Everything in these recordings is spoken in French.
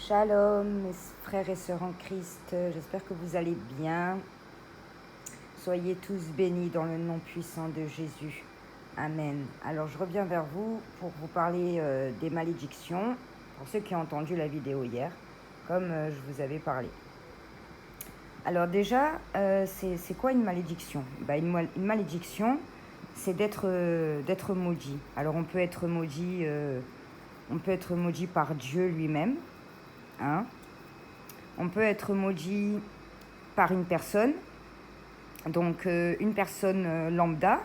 Shalom, mes frères et sœurs en Christ, j'espère que vous allez bien. Soyez tous bénis dans le nom puissant de Jésus. Amen. Alors je reviens vers vous pour vous parler des malédictions, pour ceux qui ont entendu la vidéo hier, comme je vous avais parlé. Alors déjà, c'est quoi une malédiction? Une malédiction, c'est d'être maudit. Alors on peut être maudit par Dieu lui-même. Hein? On peut être maudit par une personne, donc une personne lambda,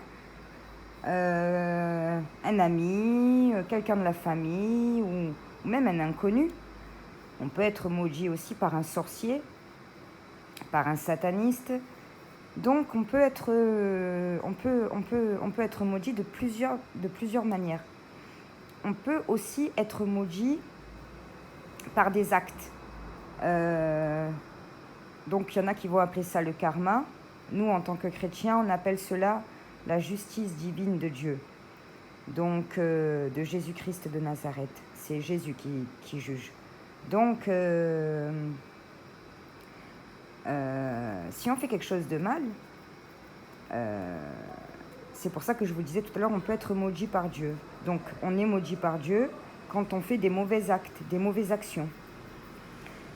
un ami, quelqu'un de la famille ou même un inconnu. On peut être maudit aussi par un sorcier, par un sataniste. Donc on peut être maudit de plusieurs manières. On peut aussi être maudit par des actes. Donc il y en a qui vont appeler ça le karma. Nous, en tant que chrétiens, on appelle cela la justice divine de Dieu. Donc de Jésus-Christ de Nazareth. C'est Jésus qui juge. Donc si on fait quelque chose de mal, c'est pour ça que je vous disais tout à l'heure, on peut être maudit par Dieu. Donc on est maudit par Dieu quand on fait des mauvais actes, des mauvaises actions.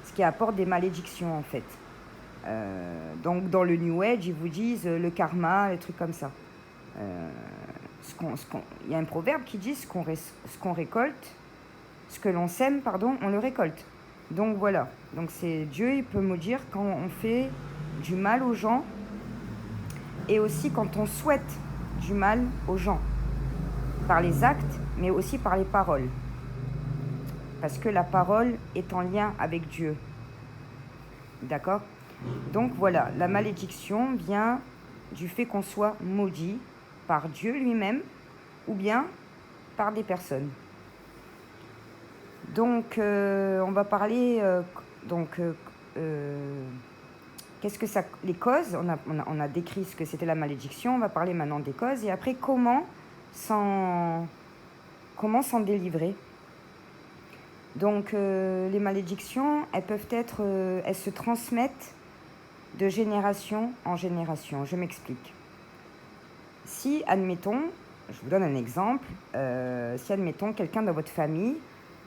Ce qui apporte des malédictions en fait. Donc dans le New Age, ils vous disent le karma, les trucs comme ça. Il y a un proverbe qui dit ce qu'on récolte, ce que l'on sème, on le récolte. Donc voilà. Donc c'est Dieu, il peut maudire quand on fait du mal aux gens et aussi quand on souhaite du mal aux gens. Par les actes, mais aussi par les paroles. Parce que la parole est en lien avec Dieu. D'accord ? Donc voilà, la malédiction vient du fait qu'on soit maudit par Dieu lui-même ou bien par des personnes. Donc on va parler, qu'est-ce que ça, les causes, on a décrit ce que c'était la malédiction, on va parler maintenant des causes et après comment s'en délivrer. Donc les malédictions, elles se transmettent de génération en génération. Je m'explique. Si, admettons, je vous donne un exemple, si, admettons, quelqu'un dans votre famille,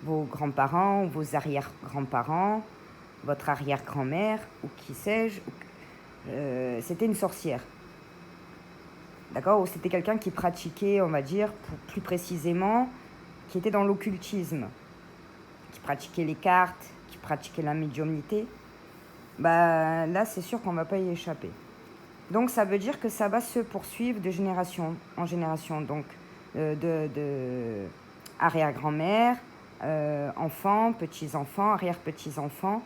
vos grands-parents ou vos arrière-grands-parents, votre arrière-grand-mère, ou qui sais-je, c'était une sorcière. D'accord ? Ou c'était quelqu'un qui pratiquait, on va dire, plus précisément, qui était dans l'occultisme, qui pratiquait les cartes, qui pratiquait la médiumnité. Là, c'est sûr qu'on ne va pas y échapper. Donc, ça veut dire que ça va se poursuivre de génération en génération. Donc, de arrière-grand-mère, enfants, petits-enfants, arrière-petits-enfants.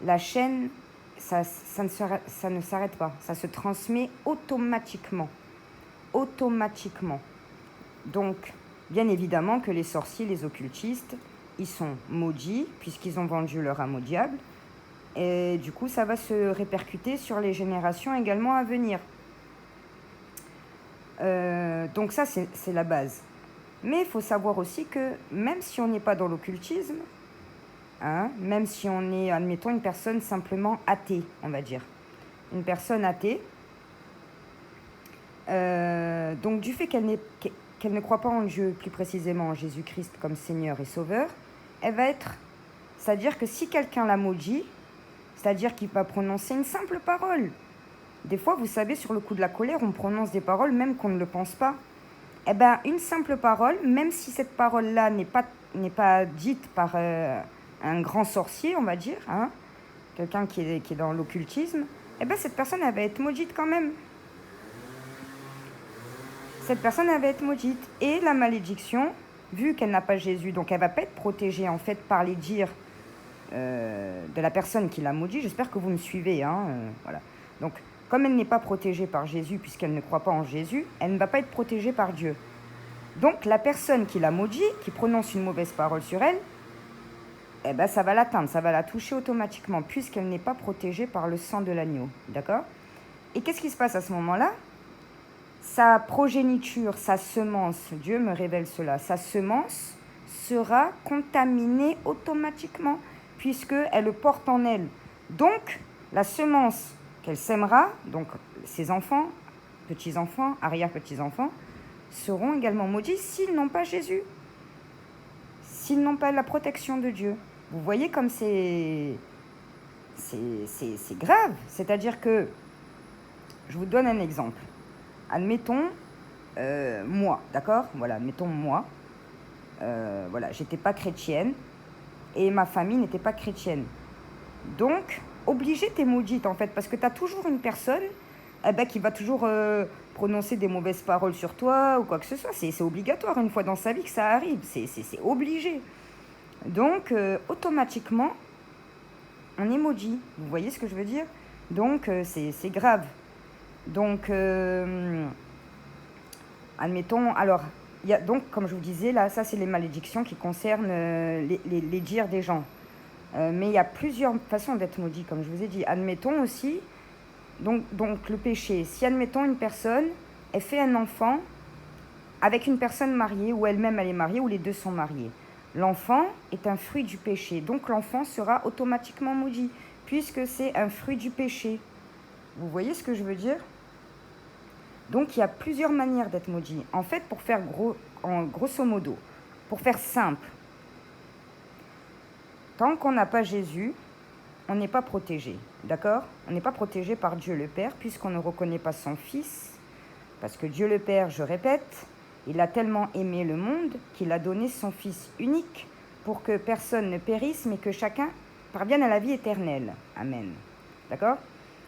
La chaîne, ça ne s'arrête pas. Ça se transmet automatiquement. Donc, bien évidemment que les sorciers, les occultistes, ils sont maudits puisqu'ils ont vendu leur âme au diable. Et du coup, ça va se répercuter sur les générations également à venir. Donc ça, c'est la base. Mais il faut savoir aussi que même si on n'est pas dans l'occultisme, même si on est, admettons, une personne simplement athée, on va dire. Une personne athée, donc du fait qu'elle ne croit pas en Dieu, plus précisément en Jésus-Christ comme Seigneur et Sauveur, elle va être... C'est-à-dire que si quelqu'un la maudit, c'est-à-dire qu'il va prononcer une simple parole. Des fois, vous savez, sur le coup de la colère, on prononce des paroles même qu'on ne le pense pas. Eh bien, une simple parole, même si cette parole-là n'est pas dite par un grand sorcier, on va dire, quelqu'un qui est dans l'occultisme, eh bien, cette personne, elle va être maudite quand même. Cette personne, elle va être maudite. Et la malédiction, vu qu'elle n'a pas Jésus, donc elle ne va pas être protégée, en fait, par les dires de la personne qui l'a maudit. J'espère que vous me suivez. Voilà. Donc, comme elle n'est pas protégée par Jésus, puisqu'elle ne croit pas en Jésus, elle ne va pas être protégée par Dieu. Donc, la personne qui l'a maudit, qui prononce une mauvaise parole sur elle, eh ben, ça va l'atteindre, ça va la toucher automatiquement, puisqu'elle n'est pas protégée par le sang de l'agneau. D'accord ? Et qu'est-ce qui se passe à ce moment-là ? Sa progéniture, sa semence, Dieu me révèle cela, sa semence sera contaminée automatiquement. puisqu'elle le porte en elle. Donc, la semence qu'elle sèmera, donc ses enfants, petits-enfants, arrière-petits-enfants, seront également maudits s'ils n'ont pas Jésus, s'ils n'ont pas la protection de Dieu. Vous voyez comme c'est grave. C'est-à-dire que, je vous donne un exemple. Admettons, moi, d'accord? Voilà, admettons moi. Voilà, j'étais pas chrétienne et ma famille n'était pas chrétienne. Donc, obligée, t'es maudite en fait, parce que tu as toujours une personne qui va toujours prononcer des mauvaises paroles sur toi ou quoi que ce soit. C'est obligatoire une fois dans sa vie que ça arrive, c'est obligé. Donc, automatiquement, on est maudit. Vous voyez ce que je veux dire? Donc, c'est grave. Donc, admettons, alors, il y a donc, comme je vous disais, là, ça c'est les malédictions qui concernent les dires des gens. Mais il y a plusieurs façons d'être maudit, comme je vous ai dit. Admettons aussi, donc le péché. Si, admettons, une personne, elle fait un enfant avec une personne mariée, ou elle-même elle est mariée, ou les deux sont mariés. L'enfant est un fruit du péché. Donc l'enfant sera automatiquement maudit, puisque c'est un fruit du péché. Vous voyez ce que je veux dire? Donc il y a plusieurs manières d'être maudit. En fait, pour faire grosso modo, pour faire simple, tant qu'on n'a pas Jésus, on n'est pas protégé, d'accord? On n'est pas protégé par Dieu le Père, puisqu'on ne reconnaît pas son Fils, parce que Dieu le Père, je répète, il a tellement aimé le monde qu'il a donné son Fils unique pour que personne ne périsse, mais que chacun parvienne à la vie éternelle. Amen. D'accord?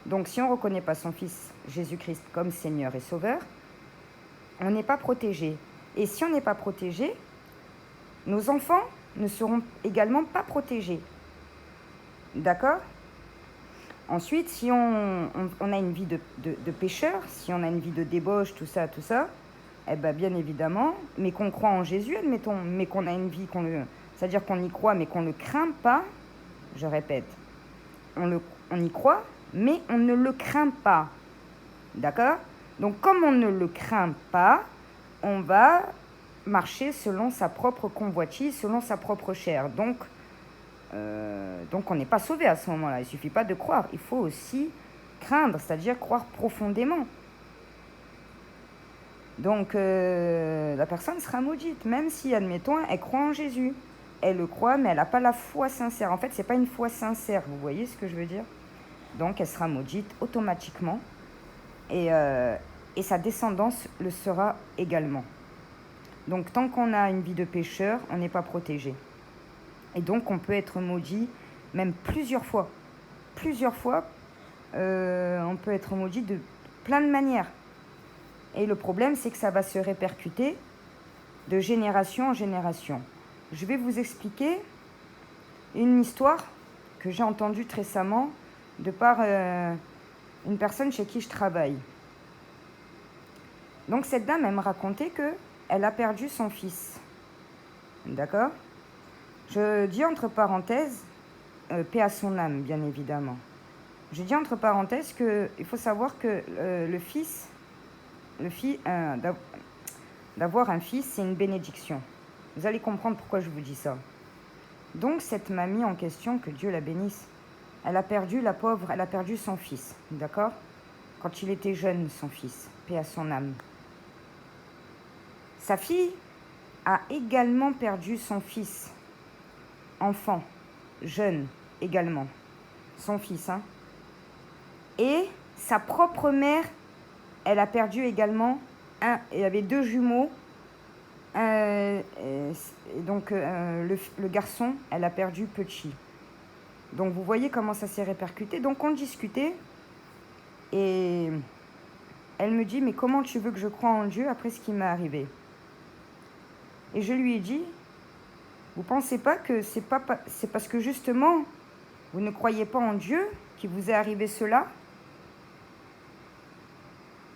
Donc si on ne reconnaît pas son Fils Jésus-Christ comme Seigneur et Sauveur, on n'est pas protégé. Et si on n'est pas protégé, nos enfants ne seront également pas protégés. D'accord? Ensuite, si on a une vie de pécheur, si on a une vie de débauche, tout ça, eh ben bien évidemment, mais qu'on croit en Jésus, admettons, mais qu'on a une vie, c'est-à-dire qu'on y croit, mais qu'on ne le craint pas, je répète, on y croit, mais on ne le craint pas. D'accord? Donc, comme on ne le craint pas, on va marcher selon sa propre convoitise, selon sa propre chair. Donc on n'est pas sauvé à ce moment-là. Il ne suffit pas de croire. Il faut aussi craindre, c'est-à-dire croire profondément. Donc, la personne sera maudite, même si, admettons, elle croit en Jésus. Elle le croit, mais elle n'a pas la foi sincère. En fait, ce n'est pas une foi sincère. Vous voyez ce que je veux dire? Donc, elle sera maudite automatiquement. Et sa descendance le sera également. Donc, tant qu'on a une vie de pécheur, on n'est pas protégé. Et donc, on peut être maudit même plusieurs fois. Plusieurs fois, on peut être maudit de plein de manières. Et le problème, c'est que ça va se répercuter de génération en génération. Je vais vous expliquer une histoire que j'ai entendue très récemment de par une personne chez qui je travaille. Donc, cette dame, elle me racontait qu'elle a perdu son fils. D'accord? Je dis entre parenthèses, paix à son âme, bien évidemment. Je dis entre parenthèses qu'il faut savoir que d'avoir un fils, c'est une bénédiction. Vous allez comprendre pourquoi je vous dis ça. Donc, cette mamie en question, que Dieu la bénisse, elle a perdu, la pauvre, elle a perdu son fils, d'accord? Quand il était jeune, son fils, paix à son âme. Sa fille a également perdu son fils. Enfant, jeune également, son fils. Et sa propre mère, elle a perdu également il y avait 2 jumeaux. Donc le garçon, elle a perdu petit. Donc vous voyez comment ça s'est répercuté. Donc on discutait et elle me dit, mais comment tu veux que je croie en Dieu après ce qui m'est arrivé? Et je lui ai dit, vous ne pensez pas que c'est parce que justement, vous ne croyez pas en Dieu qu'il vous est arrivé cela?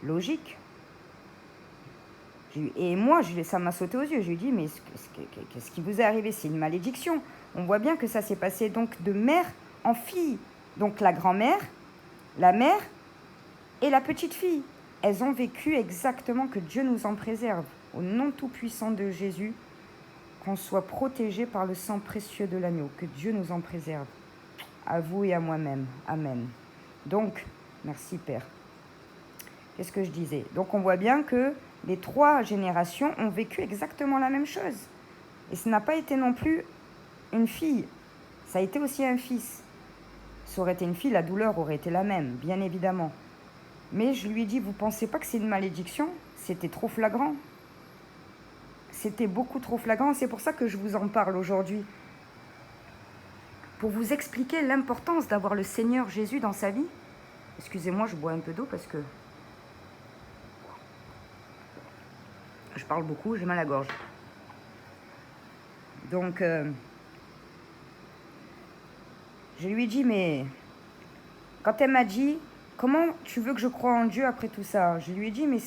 Logique. Et moi, ça m'a sauté aux yeux. Je lui ai dit, mais qu'est-ce qui vous est arrivé? C'est une malédiction. On voit bien que ça s'est passé donc de mère en fille. Donc la grand-mère, la mère et la petite fille. Elles ont vécu exactement, que Dieu nous en préserve. Au nom tout-puissant de Jésus, qu'on soit protégé par le sang précieux de l'agneau, que Dieu nous en préserve, à vous et à moi-même. Amen. Donc, merci Père. Qu'est-ce que je disais? Donc on voit bien que les 3 générations ont vécu exactement la même chose. Et ce n'a pas été non plus une fille, ça a été aussi un fils. Ça aurait été une fille, la douleur aurait été la même, bien évidemment. Mais je lui ai dit, vous ne pensez pas que c'est une malédiction? C'était trop flagrant. C'était beaucoup trop flagrant, c'est pour ça que je vous en parle aujourd'hui. Pour vous expliquer l'importance d'avoir le Seigneur Jésus dans sa vie. Excusez-moi, je bois un peu d'eau parce que je parle beaucoup, j'ai mal à la gorge. Donc, je lui ai dit, mais quand elle m'a dit, comment tu veux que je croie en Dieu après tout ça? Je lui ai dit, mais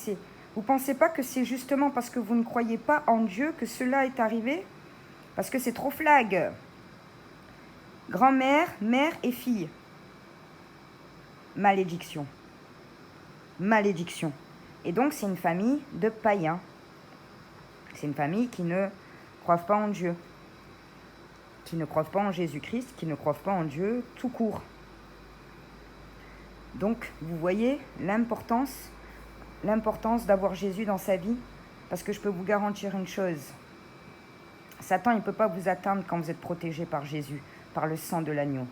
vous ne pensez pas que c'est justement parce que vous ne croyez pas en Dieu que cela est arrivé? Parce que c'est trop flag. Grand-mère, mère et fille. Malédiction. Malédiction. Et donc, c'est une famille de païens. C'est une famille qui ne croit pas en Dieu. Qui ne croient pas en Jésus-Christ, qui ne croient pas en Dieu tout court. Donc, vous voyez l'importance d'avoir Jésus dans sa vie, parce que je peux vous garantir une chose. Satan, il ne peut pas vous atteindre quand vous êtes protégé par Jésus, par le sang de l'agneau.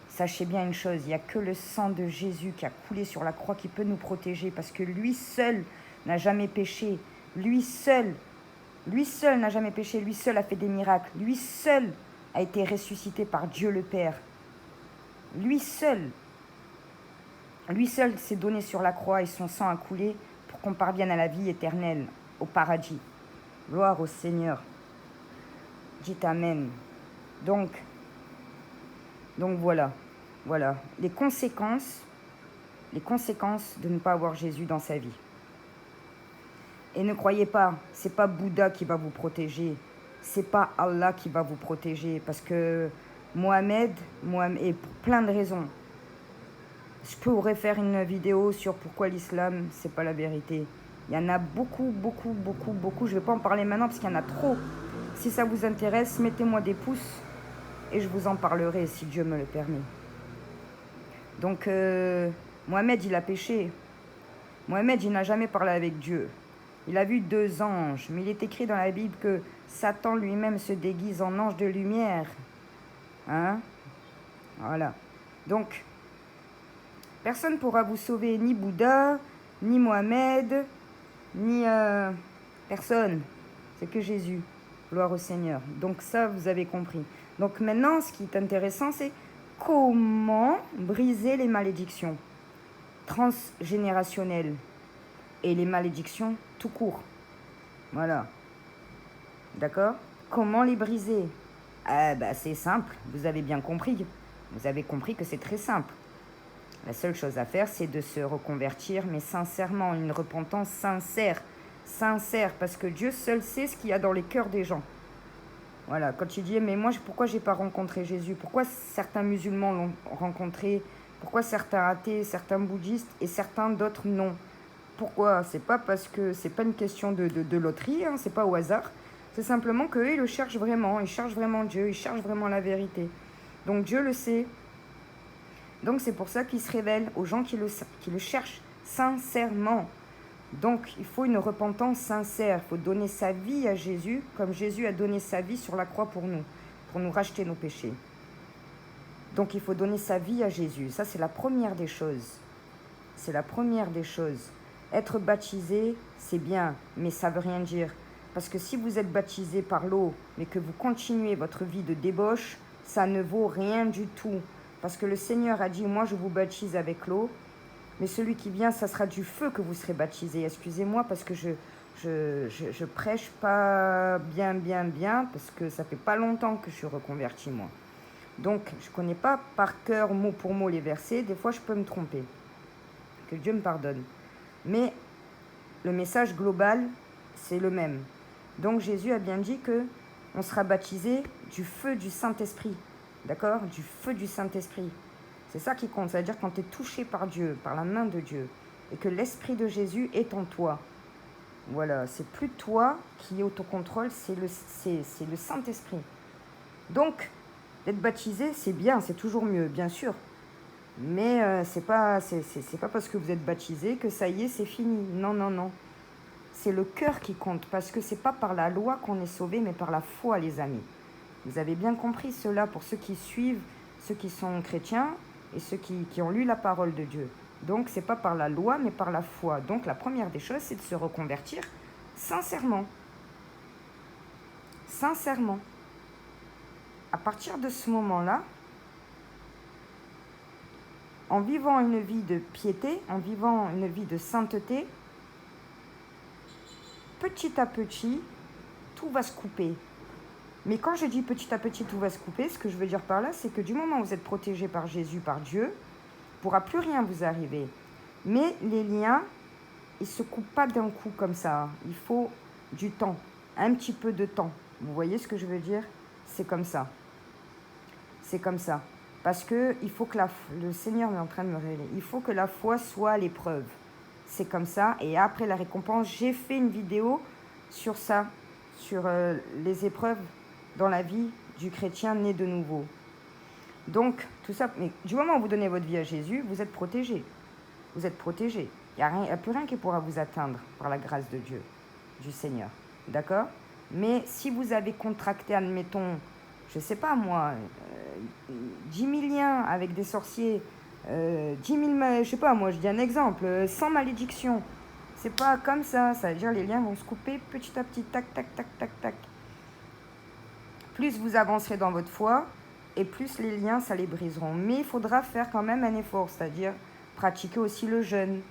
Sachez bien une chose, il n'y a que le sang de Jésus qui a coulé sur la croix qui peut nous protéger, parce que lui seul n'a jamais péché. Lui seul n'a jamais péché, lui seul a fait des miracles, lui seul a été ressuscité par Dieu le Père. Lui seul s'est donné sur la croix et son sang a coulé pour qu'on parvienne à la vie éternelle, au paradis. Gloire au Seigneur. Dites Amen. Donc voilà. Les conséquences de ne pas avoir Jésus dans sa vie. Et ne croyez pas, c'est pas Bouddha qui va vous protéger, c'est pas Allah qui va vous protéger, parce que Mohamed, et pour plein de raisons. Je pourrais faire une vidéo sur pourquoi l'islam, c'est pas la vérité. Il y en a beaucoup. Je vais pas en parler maintenant parce qu'il y en a trop. Si ça vous intéresse, mettez-moi des pouces et je vous en parlerai si Dieu me le permet. Donc, Mohamed, il a péché. Mohamed, il n'a jamais parlé avec Dieu. Il a vu 2 anges, mais il est écrit dans la Bible que Satan lui-même se déguise en ange de lumière. Hein? Voilà. Donc, personne ne pourra vous sauver, ni Bouddha, ni Mohamed, ni personne. C'est que Jésus. Gloire au Seigneur. Donc ça, vous avez compris. Donc maintenant, ce qui est intéressant, c'est comment briser les malédictions transgénérationnelles et les malédictions tout court. Voilà. D'accord? Comment les briser? C'est simple. Vous avez bien compris. Vous avez compris que c'est très simple. La seule chose à faire, c'est de se reconvertir, mais sincèrement, une repentance sincère, parce que Dieu seul sait ce qu'il y a dans les cœurs des gens. Voilà, quand tu dis, mais moi, pourquoi j'ai pas rencontré Jésus? Pourquoi certains musulmans l'ont rencontré? Pourquoi certains athées, certains bouddhistes et certains d'autres non? Pourquoi? C'est pas parce que c'est pas une question de loterie, hein, c'est pas au hasard. C'est simplement qu'eux, ils le cherchent vraiment, ils cherchent vraiment Dieu, ils cherchent vraiment la vérité. Donc Dieu le sait. Donc c'est pour ça qu'il se révèle aux gens qui le cherchent sincèrement. Donc il faut une repentance sincère, il faut donner sa vie à Jésus, comme Jésus a donné sa vie sur la croix pour nous racheter nos péchés. Donc il faut donner sa vie à Jésus, ça c'est la première des choses. C'est la première des choses. Être baptisé, c'est bien, mais ça ne veut rien dire. Parce que si vous êtes baptisé par l'eau, mais que vous continuez votre vie de débauche, ça ne vaut rien du tout. Parce que le Seigneur a dit, moi je vous baptise avec l'eau, mais celui qui vient, ça sera du feu que vous serez baptisé. Excusez-moi parce que je prêche pas bien, parce que ça fait pas longtemps que je suis reconvertie moi. Donc je connais pas par cœur, mot pour mot les versets, des fois je peux me tromper. Que Dieu me pardonne. Mais le message global, c'est le même. Donc Jésus a bien dit que on sera baptisé du feu du Saint-Esprit. D'accord? Du feu du Saint-Esprit. C'est ça qui compte. C'est-à-dire quand tu es touché par Dieu, par la main de Dieu, et que l'Esprit de Jésus est en toi. Voilà, c'est plus toi qui autocontrôle, c'est le Saint-Esprit. Donc, d'être baptisé, c'est bien, c'est toujours mieux, bien sûr. Mais c'est pas parce que vous êtes baptisé que ça y est, c'est fini. Non, non, non. C'est le cœur qui compte, parce que c'est pas par la loi qu'on est sauvé, mais par la foi, les amis. Vous avez bien compris cela pour ceux qui suivent, ceux qui sont chrétiens et ceux qui ont lu la parole de Dieu. Donc, c'est pas par la loi, mais par la foi. Donc, la première des choses, c'est de se reconvertir sincèrement. Sincèrement. À partir de ce moment-là, en vivant une vie de piété, en vivant une vie de sainteté, petit à petit, tout va se couper. Mais quand je dis petit à petit, tout va se couper, ce que je veux dire par là, c'est que du moment où vous êtes protégé par Jésus, par Dieu, il ne pourra plus rien vous arriver. Mais les liens, ils ne se coupent pas d'un coup comme ça. Il faut du temps, un petit peu de temps. Vous voyez ce que je veux dire? C'est comme ça. C'est comme ça. Parce qu'il faut que le Seigneur est en train de me révéler. Il faut que la foi soit à l'épreuve. C'est comme ça. Et après la récompense, j'ai fait une vidéo sur ça, sur les épreuves dans la vie du chrétien né de nouveau. Donc, tout ça, mais du moment où vous donnez votre vie à Jésus, vous êtes protégé. Vous êtes protégé. Il n'y a plus rien qui pourra vous atteindre par la grâce de Dieu, du Seigneur. D'accord? Mais si vous avez contracté, admettons, je ne sais pas moi, 10 000 liens avec des sorciers, 10 000, je ne sais pas moi, je dis un exemple, 100 malédictions. C'est pas comme ça, ça veut dire les liens vont se couper petit à petit, tac, tac, tac, tac, tac. Plus vous avancerez dans votre foi, et plus les liens, ça les briseront. Mais il faudra faire quand même un effort, c'est-à-dire pratiquer aussi le jeûne.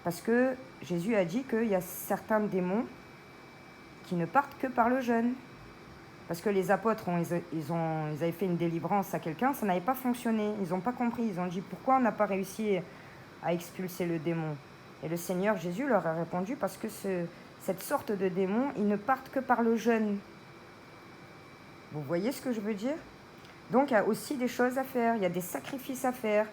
Parce que Jésus a dit qu'il y a certains démons qui ne partent que par le jeûne. Parce que les apôtres, ils avaient fait une délivrance à quelqu'un, ça n'avait pas fonctionné. Ils n'ont pas compris. Ils ont dit, pourquoi on n'a pas réussi à expulser le démon? Et le Seigneur Jésus leur a répondu, parce que cette sorte de démons, ils ne partent que par le jeûne. Vous voyez ce que je veux dire? Donc, il y a aussi des choses à faire. Il y a des sacrifices à faire.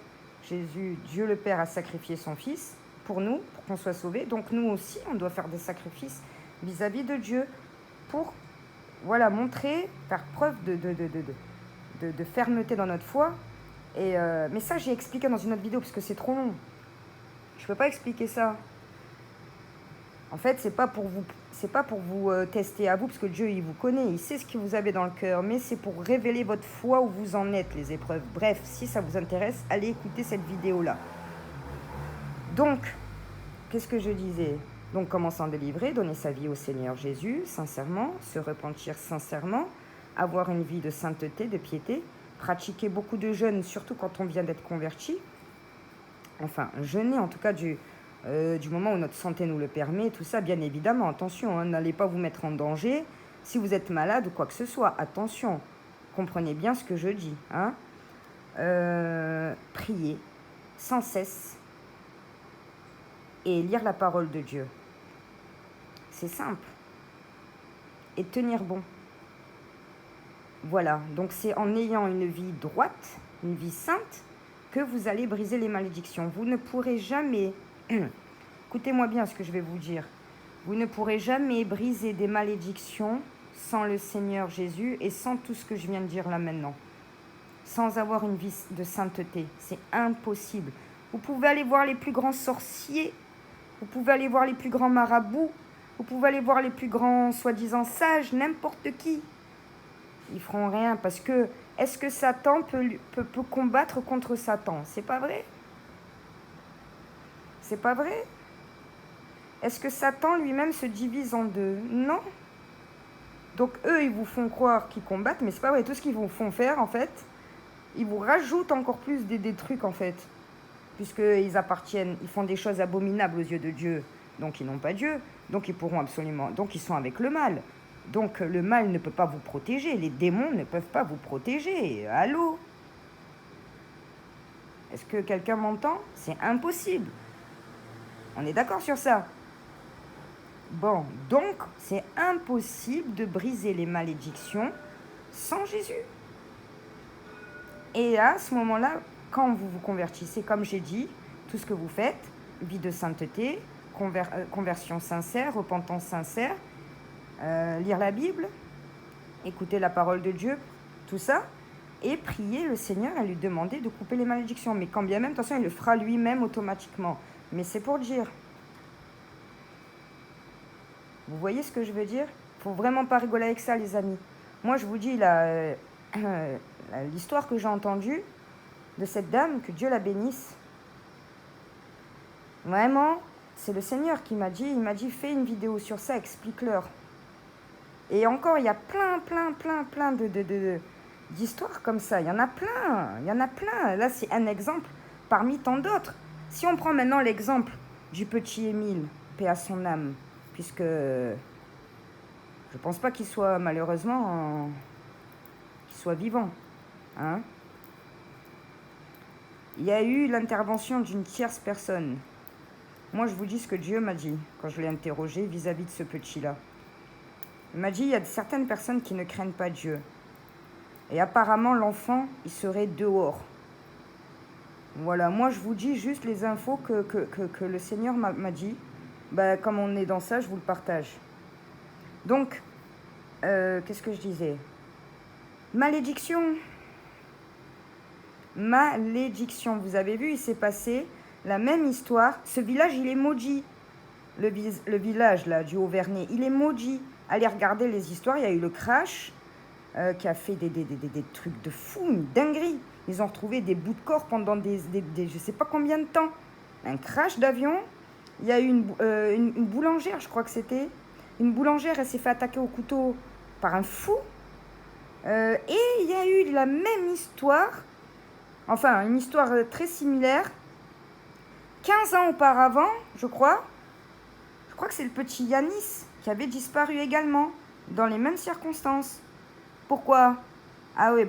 Jésus, Dieu le Père, a sacrifié son Fils pour nous, pour qu'on soit sauvés. Donc, nous aussi, on doit faire des sacrifices vis-à-vis de Dieu pour, voilà, montrer, faire preuve de fermeté dans notre foi. Mais ça, j'ai expliqué dans une autre vidéo, parce que c'est trop long. Je ne peux pas expliquer ça. En fait, c'est pas pour vous tester à vous, parce que Dieu, il vous connaît, il sait ce que vous avez dans le cœur, mais c'est pour révéler votre foi où vous en êtes, les épreuves. Bref, si ça vous intéresse, allez écouter cette vidéo-là. Donc, qu'est-ce que je disais? Donc, comment s'en délivrer? Donner sa vie au Seigneur Jésus, sincèrement, se repentir sincèrement, avoir une vie de sainteté, de piété, pratiquer beaucoup de jeûne, surtout quand on vient d'être converti. Enfin, jeûner en tout cas du moment où notre santé nous le permet, tout ça, bien évidemment, attention, hein, n'allez pas vous mettre en danger. Si vous êtes malade ou quoi que ce soit, attention, comprenez bien ce que je dis. Hein. Prier sans cesse et lire la parole de Dieu. C'est simple. Et tenir bon. Voilà, donc c'est en ayant une vie droite, une vie sainte, que vous allez briser les malédictions. Vous ne pourrez jamais... Écoutez-moi bien ce que je vais vous dire. Vous ne pourrez jamais briser des malédictions sans le Seigneur Jésus et sans tout ce que je viens de dire là maintenant. Sans avoir une vie de sainteté. C'est impossible. Vous pouvez aller voir les plus grands sorciers. Vous pouvez aller voir les plus grands marabouts. Vous pouvez aller voir les plus grands soi-disant sages, n'importe qui. Ils feront rien parce que est-ce que Satan peut combattre contre Satan? C'est pas vrai. C'est pas vrai. Est-ce que Satan lui-même se divise en deux? Non. Donc eux, ils vous font croire qu'ils combattent, mais c'est pas vrai. Tout ce qu'ils vous font faire, en fait, ils vous rajoutent encore plus des trucs, en fait. Puisqu'ils appartiennent, ils font des choses abominables aux yeux de Dieu. Donc ils n'ont pas Dieu. Donc ils pourront absolument... Donc ils sont avec le mal. Donc le mal ne peut pas vous protéger. Les démons ne peuvent pas vous protéger. Allô? Est-ce que quelqu'un m'entend? C'est impossible. On est d'accord sur ça? Bon, donc c'est impossible de briser les malédictions sans Jésus. Et à ce moment-là, quand vous vous convertissez, comme j'ai dit, tout ce que vous faites, vie de sainteté, conversion sincère, repentance sincère, lire la Bible, écouter la parole de Dieu, tout ça, et prier le Seigneur et lui demander de couper les malédictions. Mais quand bien même, attention, il le fera lui-même automatiquement. Mais c'est pour dire. Vous voyez ce que je veux dire? Faut vraiment pas rigoler avec ça, les amis. Moi, je vous dis, l'histoire que j'ai entendue de cette dame, que Dieu la bénisse. Vraiment, c'est le Seigneur qui m'a dit, il m'a dit, fais une vidéo sur ça, explique-leur. Et encore, il y a plein d'histoires comme ça. Il y en a plein. Là, c'est un exemple parmi tant d'autres. Si on prend maintenant l'exemple du petit Émile, paix à son âme, puisque je pense pas qu'il soit malheureusement qu'il soit vivant. Hein? Il y a eu l'intervention d'une tierce personne. Moi, je vous dis ce que Dieu m'a dit quand je l'ai interrogé vis-à-vis de ce petit-là. Il m'a dit, il y a certaines personnes qui ne craignent pas Dieu. Et apparemment, l'enfant, il serait dehors. Voilà, moi, je vous dis juste les infos que le Seigneur m'a dit. Ben, comme on est dans ça, je vous le partage. Donc, qu'est-ce que je disais? Malédiction. Malédiction. Vous avez vu, il s'est passé la même histoire. Ce village, il est maudit. Le village, là, du Haut-Vernay, il est maudit. Allez regarder les histoires. Il y a eu le crash qui a fait des trucs de fou, une dinguerie. Ils ont retrouvé des bouts de corps pendant des je sais pas combien de temps. Un crash d'avion. Il y a eu une boulangère, je crois que c'était. Une boulangère, elle s'est fait attaquer au couteau par un fou. Et il y a eu la même histoire, enfin une histoire très similaire, 15 ans auparavant, je crois que c'est le petit Yanis qui avait disparu également, dans les mêmes circonstances. Pourquoi? Ah oui,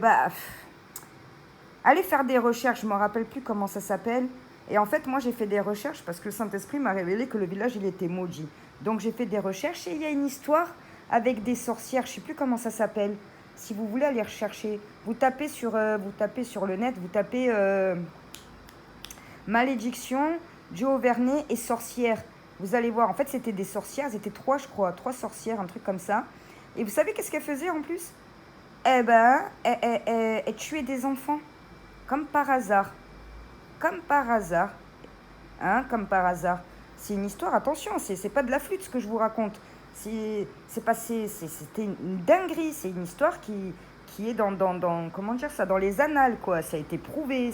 allez faire des recherches, je ne me rappelle plus comment ça s'appelle. Et en fait, moi, j'ai fait des recherches parce que le Saint-Esprit m'a révélé que le village, il était maudit. Donc, j'ai fait des recherches et il y a une histoire avec des sorcières, je ne sais plus comment ça s'appelle. Si vous voulez aller rechercher, vous tapez sur le net, vous tapez malédiction, Dieu Auvernay et sorcières. Vous allez voir, en fait, c'était des sorcières, elles étaient 3, je crois, 3 sorcières, un truc comme ça. Et vous savez qu'est-ce qu'elles faisaient en plus? Eh ben, elles tuaient des enfants, comme par hasard. Comme par hasard. Hein, comme par hasard. C'est une histoire, attention, c'est pas de la flûte ce que je vous raconte. C'était une dinguerie, c'est une histoire qui est dans comment dire ça, dans les annales, quoi. Ça a été prouvé,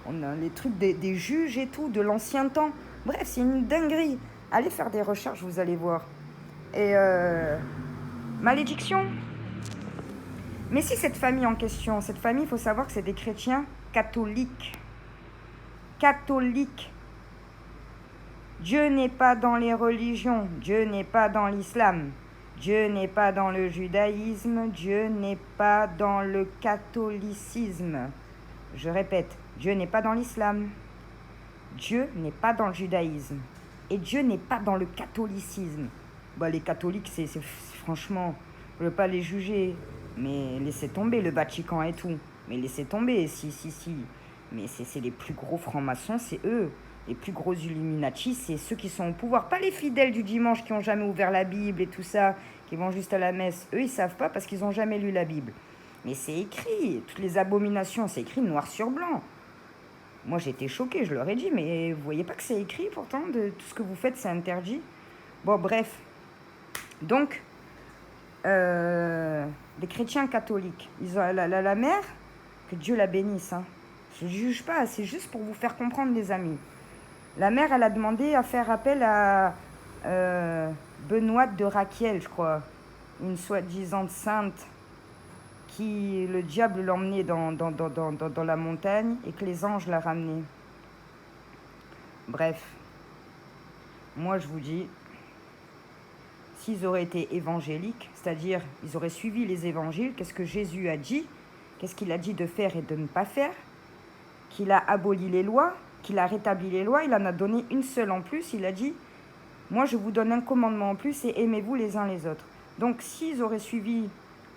on a les trucs des juges et tout, de l'ancien temps. Bref, c'est une dinguerie. Allez faire des recherches, vous allez voir. Et malédiction. Mais si cette famille en question, cette famille, il faut savoir que c'est des chrétiens catholiques. Catholiques. Dieu n'est pas dans les religions, Dieu n'est pas dans l'islam, Dieu n'est pas dans le judaïsme, Dieu n'est pas dans le catholicisme. Je répète, Dieu n'est pas dans l'islam, Dieu n'est pas dans le judaïsme et Dieu n'est pas dans le catholicisme. Les catholiques, c'est franchement, je ne veux pas les juger, mais laissez tomber le Vatican et tout. Mais laissez tomber, si. Mais c'est les plus gros francs-maçons, c'est eux. Les plus gros Illuminati, c'est ceux qui sont au pouvoir. Pas les fidèles du dimanche qui n'ont jamais ouvert la Bible et tout ça, qui vont juste à la messe. Eux, ils ne savent pas parce qu'ils n'ont jamais lu la Bible. Mais c'est écrit, toutes les abominations, c'est écrit noir sur blanc. Moi, j'étais choquée, je leur ai dit, mais vous voyez pas que c'est écrit pourtant, de tout ce que vous faites, c'est interdit. Bon, bref. Donc, les chrétiens catholiques, ils ont la mère, que Dieu la bénisse. Hein. Je ne juge pas, c'est juste pour vous faire comprendre, les amis. La mère, elle a demandé à faire appel à Benoît de Raquiel, je crois, une soi-disant sainte qui, le diable l'emmenait dans la montagne et que les anges la ramenaient. Bref, moi je vous dis, s'ils auraient été évangéliques, c'est-à-dire ils auraient suivi les évangiles, qu'est-ce que Jésus a dit? Qu'est-ce qu'il a dit de faire et de ne pas faire? Qu'il a aboli les lois, qu'il a rétabli les lois, il en a donné une seule en plus, il a dit, moi je vous donne un commandement en plus et aimez-vous les uns les autres. Donc s'ils auraient suivi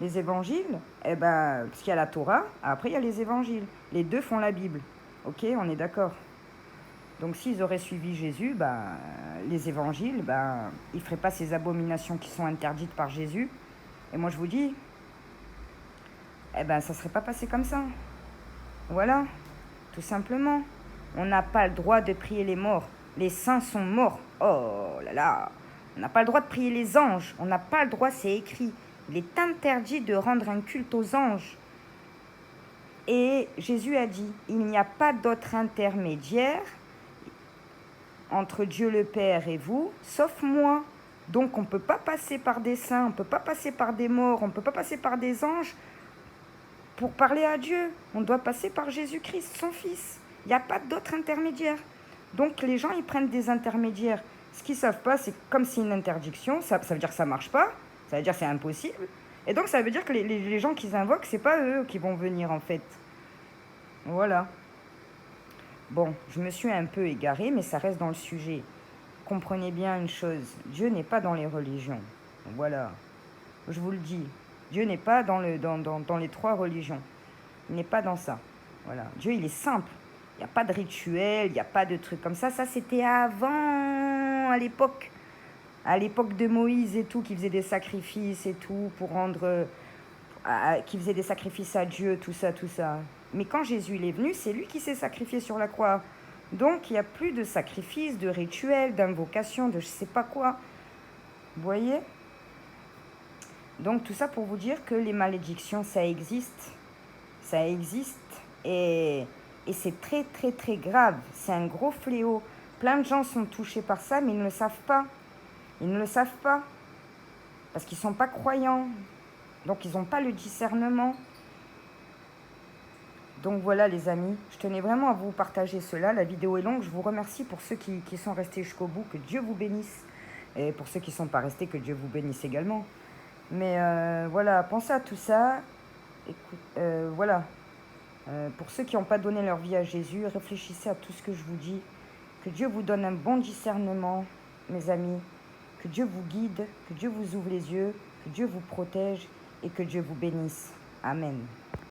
les évangiles, parce qu'il y a la Torah, après il y a les évangiles. Les deux font la Bible. Ok, on est d'accord. Donc s'ils auraient suivi Jésus, ben, les évangiles, ben, ils ne feraient pas ces abominations qui sont interdites par Jésus. Et moi je vous dis, eh ben ça ne serait pas passé comme ça. Voilà, tout simplement. On n'a pas le droit de prier les morts. Les saints sont morts. Oh là là. On n'a pas le droit de prier les anges. On n'a pas le droit, c'est écrit. Il est interdit de rendre un culte aux anges. Et Jésus a dit, il n'y a pas d'autre intermédiaire entre Dieu le Père et vous, sauf moi. Donc on ne peut pas passer par des saints, on ne peut pas passer par des morts, on ne peut pas passer par des anges pour parler à Dieu. On doit passer par Jésus-Christ, son Fils. Il n'y a pas d'autre intermédiaire. Donc les gens, ils prennent des intermédiaires. Ce qu'ils ne savent pas, c'est comme c'est une interdiction, ça veut dire que ça ne marche pas, ça veut dire que c'est impossible. Et donc ça veut dire que les gens qu'ils invoquent, ce n'est pas eux qui vont venir en fait. Voilà. Bon, je me suis un peu égarée, mais ça reste dans le sujet. Comprenez bien une chose, Dieu n'est pas dans les religions. Voilà. Je vous le dis, Dieu n'est pas dans les 3 religions. Il n'est pas dans ça. Voilà. Dieu, il est simple. Il n'y a pas de rituel, il n'y a pas de trucs comme ça. Ça, c'était avant, à l'époque. À l'époque de Moïse et tout, qui faisait des sacrifices et tout, pour rendre... qui faisait des sacrifices à Dieu, tout ça, tout ça. Mais quand Jésus il est venu, c'est lui qui s'est sacrifié sur la croix. Donc, il n'y a plus de sacrifice, de rituel, d'invocation, de je sais pas quoi. Vous voyez ? Donc, tout ça pour vous dire que les malédictions, ça existe. Ça existe. Et c'est très, très, très grave. C'est un gros fléau. Plein de gens sont touchés par ça, mais ils ne le savent pas. Ils ne le savent pas. Parce qu'ils ne sont pas croyants. Donc, ils n'ont pas le discernement. Donc voilà les amis, je tenais vraiment à vous partager cela. La vidéo est longue, je vous remercie pour ceux qui sont restés jusqu'au bout, que Dieu vous bénisse. Et pour ceux qui ne sont pas restés, que Dieu vous bénisse également. Mais voilà, pensez à tout ça. Écoute, voilà. Pour ceux qui n'ont pas donné leur vie à Jésus, réfléchissez à tout ce que je vous dis. Que Dieu vous donne un bon discernement, mes amis. Que Dieu vous guide, que Dieu vous ouvre les yeux, que Dieu vous protège et que Dieu vous bénisse. Amen.